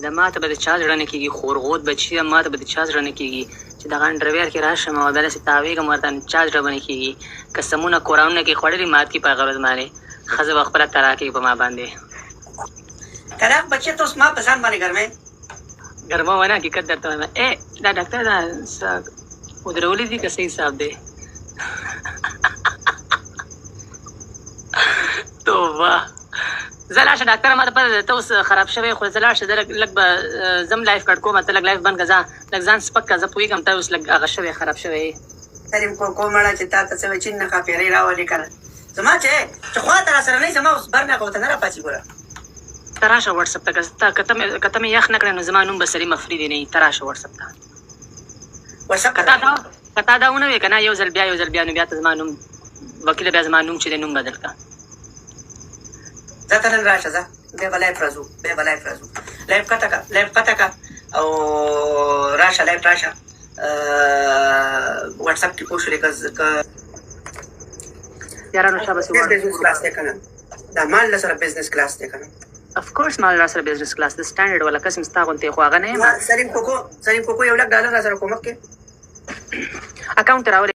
دا ماته به د چا زړه نه کېږي خورغوت بچي ماته به د چا زړه نه کېږي چې دغه انډرویر کې راشم او دلاسې تاویږم ورته چا زړه به نه کېږي قسمونه قرآنونه کې خوړلي مات کړي په هغه ورځ باندې ښځه به خپله طلاق کوي په ما باندې طلاق بچې ته اوس ما په ځان باندې ګرمې ګرمه ونه حقیقت درته وایم دا ډاکټر دا ودرولي دي که صحیح صاحب دی توبه زه لاړ شه ډاکټره ما ته پته ده ته اوس خراب شوی خو زه لاړ شه زه لږ به ځم لایف کټ کوم ته لږ لایف بند کړه لږ ځان سپک کړه زه پوهېږم ته اوس لږ هغه شوی خراب شوی سلیم کوکو مړه چې تا ته څه وایي چین نه ښاپېرۍ راولې که نه زما چې خوا ته را سره نه یې زما اوس بر نه که ورته نه راپاڅي ګوره ته راشه وټسپ ته که ته مې یخ نه کړې نو زما نوم به سلیم افریدي نه وي ته راشه وټسپ ته وټسپ که تا دا ونه وې که نه یو ځل بیا نو بیا ته زما نوم وکیله بیا زما نوم چې دی نوم بدل کړه ځه ته نن راشه ځه بیا به لایف راځو لایف کته که او راشه لایف راشه وټسپ کې پوښ لرې که یارانو شابه سي بزنس کلاس دی که نه دا مال له سره بزنس کلاس دی که نه افکورس مال را سره بزنس کلاس د سټانډرډ والا قسم ستا غوندې خو هغه نه یم سلیم کوکو $1 را سره کومک کې اکاونټ راولې